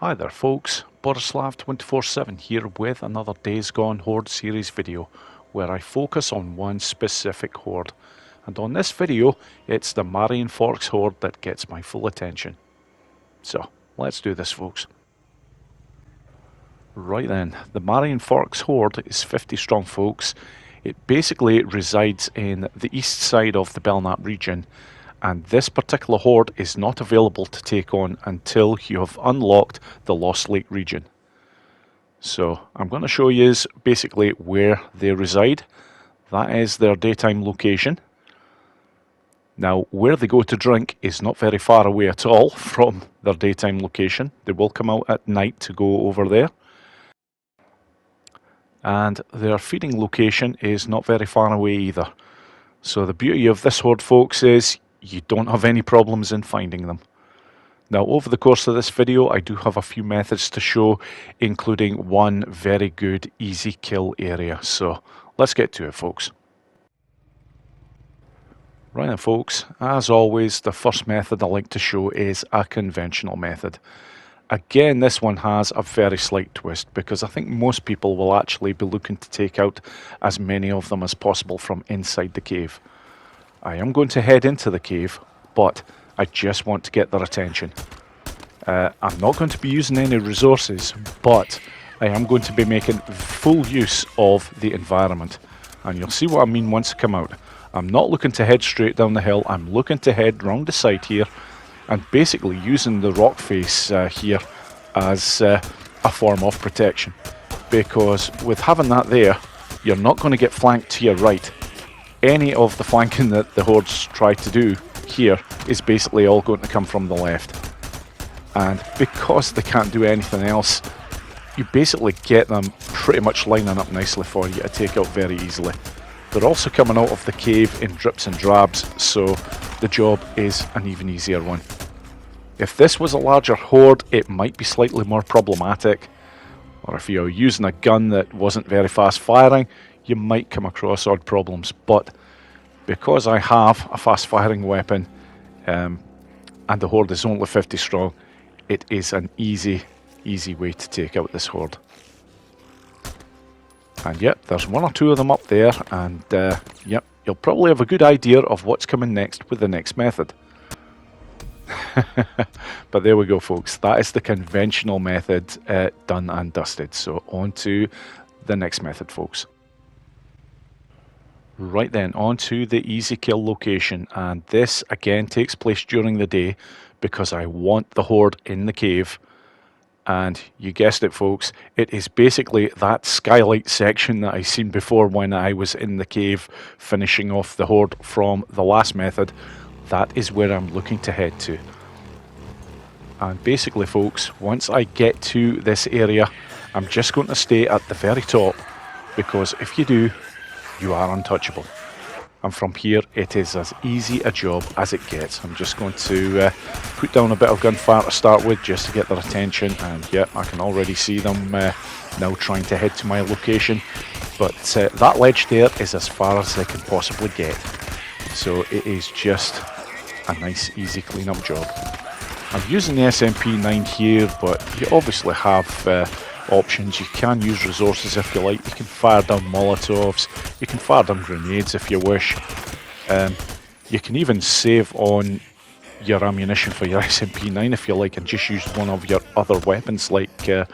Hi there folks, Borislav 24/7 here with another Days Gone Horde series video where I focus on one specific horde. And on this video, it's the MARION FORKS HORDE that gets my full attention. So, let's do this folks. Right then, the MARION FORKS HORDE is 50 strong folks. It basically resides in the east side of the Belknap region, and this particular horde is not available to take on until you have unlocked the Lost Lake region. So I'm going to show you basically where they reside. That is their daytime location. Now where they go to drink is not very far away at all from their daytime location. They will come out at night to go over there. And their feeding location is not very far away either. So the beauty of this horde folks is you don't have any problems in finding them. Now over the course of this video I do have a few methods to show, including one very good easy kill area. So let's get to it folks. Right then folks, as always the first method I like to show is a conventional method. Again, this one has a very slight twist because I think most people will actually be looking to take out as many of them as possible from inside the cave. I am going to head into the cave, but I just want to get their attention. I'm not going to be using any resources, but I am going to be making full use of the environment. And you'll see what I mean once I come out. I'm not looking to head straight down the hill, I'm looking to head round the side here, and basically using the rock face here as a form of protection. Because with having that there, you're not going to get flanked to your right. Any of the flanking that the hordes try to do here is basically all going to come from the left. And because they can't do anything else, you basically get them pretty much lining up nicely for you to take out very easily. They're also coming out of the cave in drips and drabs, so the job is an even easier one. If this was a larger horde, it might be slightly more problematic. Or if you're using a gun that wasn't very fast firing, you might come across odd problems, but because I have a fast firing weapon and the horde is only 50 strong, it is an easy way to take out this horde. And yep, there's one or two of them up there, and yep, you'll probably have a good idea of what's coming next with the next method. But there we go folks, that is the conventional method done and dusted. So on to the next method folks. Right then, on to the easy kill location, and this again takes place during the day because I want the horde in the cave. And you guessed it folks, it is basically that skylight section that I seen before when I was in the cave finishing off the horde from the last method. That is where I'm looking to head to. And basically folks, once I get to this area, I'm just going to stay at the very top, because if you do, you are untouchable. And from here it is as easy a job as it gets. I'm just going to put down a bit of gunfire to start with just to get their attention, and yeah, I can already see them now trying to head to my location. But that ledge there is as far as they can possibly get, so it is just a nice easy cleanup job. I'm using the SMP-9 here, but you obviously have options. You can use resources if you like. You can fire down Molotovs, you can fire down grenades if you wish. You can even save on your ammunition for your SMP-9 if you like, and just use one of your other weapons like the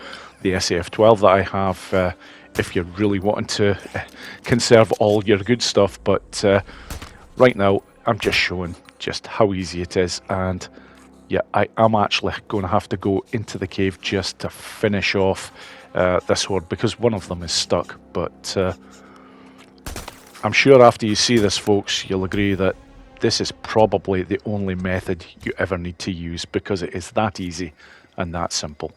SAF-12 that I have if you're really wanting to conserve all your good stuff. But right now I'm just showing just how easy it is, and yeah, I am actually going to have to go into the cave just to finish off this horde because one of them is stuck. But I'm sure after you see this folks, you'll agree that this is probably the only method you ever need to use, because it is that easy and that simple.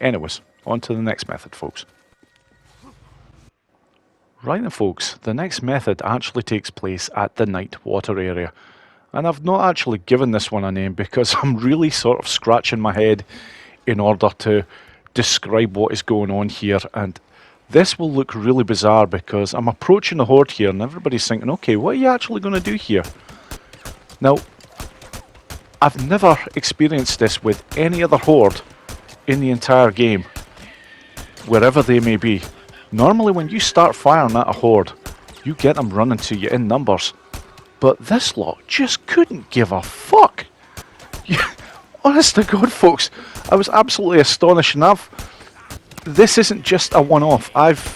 Anyways, on to the next method folks. Right then folks, the next method actually takes place at the night water area. And I've not actually given this one a name because I'm really sort of scratching my head in order to describe what is going on here. And this will look really bizarre because I'm approaching the horde here and everybody's thinking, okay, what are you actually going to do here? Now, I've never experienced this with any other horde in the entire game, wherever they may be. Normally when you start firing at a horde, you get them running to you in numbers. But this lot just couldn't give a fuck. Honest to God, folks, I was absolutely astonished. And this isn't just a one-off. I've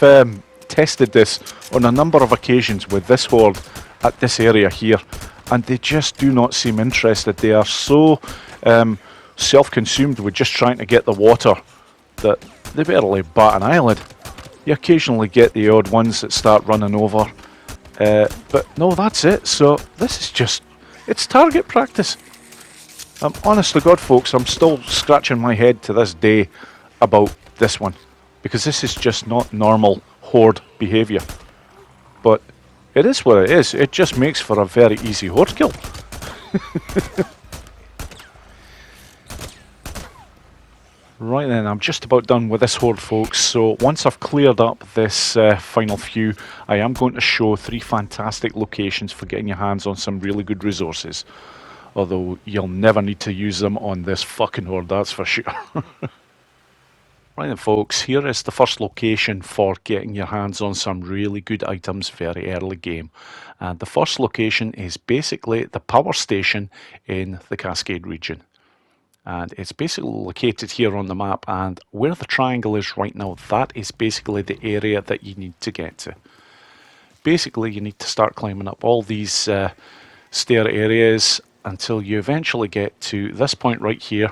tested this on a number of occasions with this horde at this area here, and they just do not seem interested. They are so self-consumed with just trying to get the water that they barely bat an eyelid. You occasionally get the odd ones that start running over, but no, that's it. So this is just, it's target practice. Honest to God, folks, I'm still scratching my head to this day about this one, because this is just not normal horde behaviour. But it is what it is. It just makes for a very easy horde kill. Right then, I'm just about done with this horde, folks. So once I've cleared up this final few, I am going to show 3 fantastic locations for getting your hands on some really good resources. Although you'll never need to use them on this fucking horde, that's for sure. Right then, folks, here is the first location for getting your hands on some really good items very early game. And the first location is basically the power station in the Cascade region. And it's basically located here on the map, and where the triangle is right now, that is basically the area that you need to get to. Basically, you need to start climbing up all these stair areas until you eventually get to this point right here,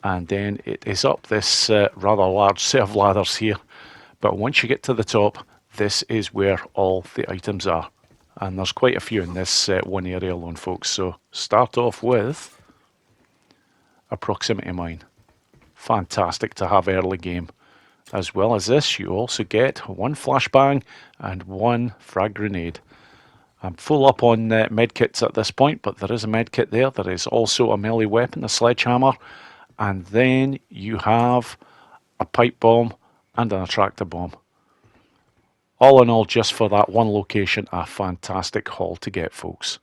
and then it is up this rather large set of ladders here. But once you get to the top, this is where all the items are, and there's quite a few in this one area alone, folks. So start off with a proximity mine. Fantastic to have early game. As well as this, you also get 1 flashbang and 1 frag grenade. I'm full up on medkits at this point, but there is a medkit there. There is also a melee weapon, a sledgehammer, and then you have a pipe bomb and an attractor bomb. All in all, just for that one location, a fantastic haul to get, folks.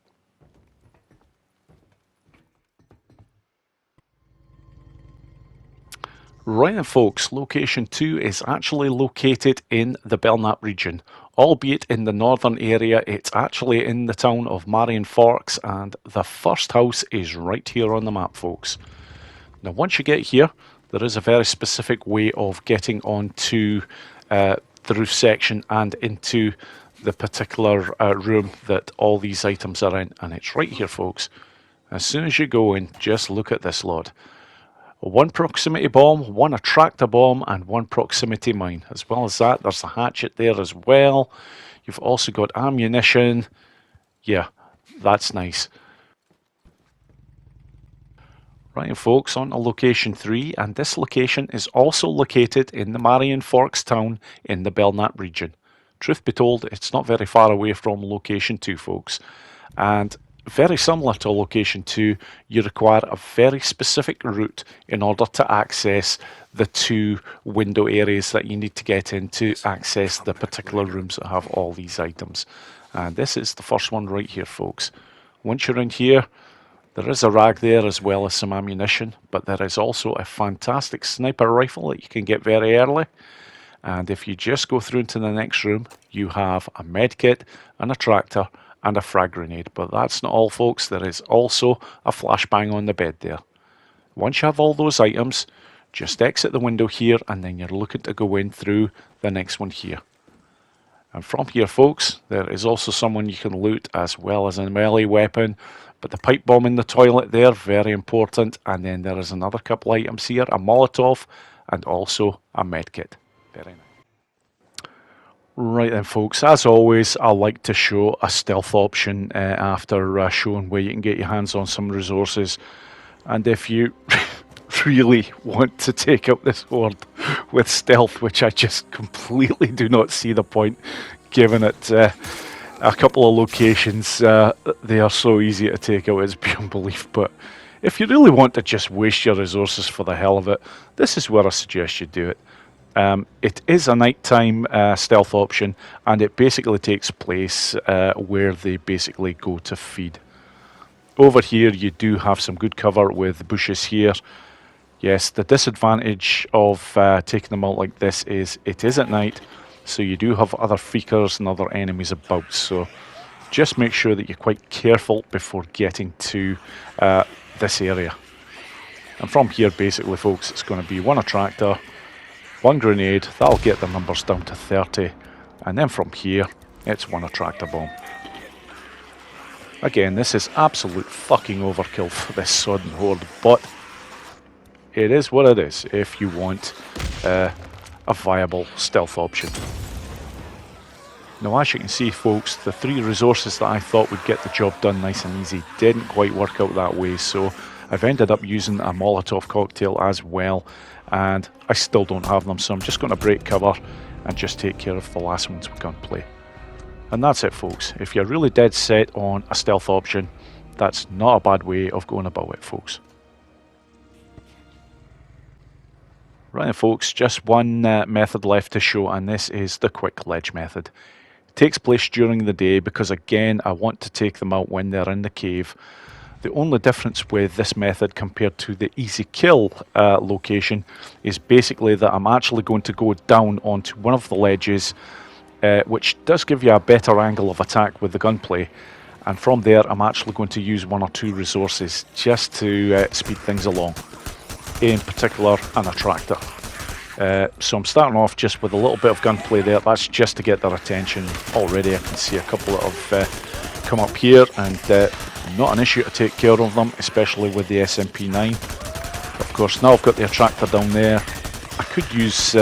Right then, folks, location 2 is actually located in the Belknap region. Albeit in the northern area, it's actually in the town of Marion Forks, and the first house is right here on the map, folks. Now, once you get here, there is a very specific way of getting onto the roof section and into the particular room that all these items are in, and it's right here, folks. As soon as you go in, just look at this lot. 1 proximity bomb, 1 attractor bomb, and 1 proximity mine. As well as that, there's a hatchet there as well. You've also got ammunition. Yeah, that's nice. Right, folks, on to location 3, and this location is also located in the Marion Forks town in the Belknap region. Truth be told, it's not very far away from location 2, folks. And very similar to location 2, you require a very specific route in order to access the 2 window areas that you need to get in to access the particular rooms that have all these items. And this is the first one right here, folks. Once you're in here, there is a rag there as well as some ammunition, but there is also a fantastic sniper rifle that you can get very early. And if you just go through into the next room, you have a medkit, an attractor, and a frag grenade. But that's not all, folks. There is also a flashbang on the bed there. Once you have all those items, just exit the window here, and then you're looking to go in through the next one here. And from here, folks, there is also someone you can loot as well as a melee weapon. But the pipe bomb in the toilet there, very important. And then there is another couple items here, a Molotov and also a medkit. Very nice. Right then, folks, as always, I like to show a stealth option after showing where you can get your hands on some resources. And if you really want to take up this horde with stealth, which I just completely do not see the point, given it a couple of locations, they are so easy to take out, it's beyond belief. But if you really want to just waste your resources for the hell of it, this is where I suggest you do it. It is a nighttime stealth option, and it basically takes place where they basically go to feed. Over here you do have some good cover with bushes here. Yes, the disadvantage of taking them out like this is it is at night, so you do have other freakers and other enemies about, so just make sure that you're quite careful before getting to this area. And from here, basically, folks, it's going to be one attractor, one grenade, that'll get the numbers down to 30, and then from here, it's one attractor bomb. Again, this is absolute fucking overkill for this sodden horde, but it is what it is if you want a viable stealth option. Now, as you can see, folks, the 3 resources that I thought would get the job done nice and easy didn't quite work out that way, so I've ended up using a Molotov cocktail as well, and I still don't have them, so I'm just going to break cover and just take care of the last ones with gunplay. And that's it, folks. If you're really dead set on a stealth option, that's not a bad way of going about it, folks. Right then, folks, just one method left to show, and this is the quick ledge method. It takes place during the day because, again, I want to take them out when they're in the cave. The only difference with this method compared to the easy kill location is basically that I'm actually going to go down onto one of the ledges, which does give you a better angle of attack with the gunplay. And from there, I'm actually going to use 1 or 2 resources just to speed things along. In particular, an attractor. So I'm starting off just with a little bit of gunplay there. That's just to get their attention. Already I can see a couple of come up here, and not an issue to take care of them, especially with the SMP9. Of course, now I've got the attractor down there. I could use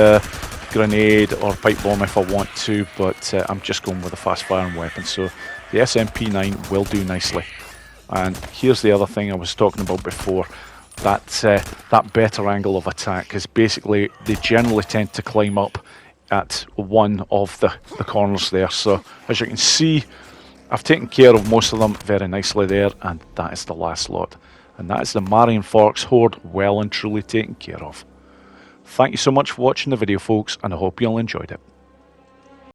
grenade or pipe bomb if I want to, but I'm just going with a fast firing weapon, so the SMP9 will do nicely. And here's the other thing I was talking about before. That better angle of attack is basically they generally tend to climb up at one of the corners there. So as you can see, I've taken care of most of them very nicely there, and that is the last lot. And that is the MARION FORKS HORDE well and truly taken care of. Thank you so much for watching the video, folks, and I hope you all enjoyed it.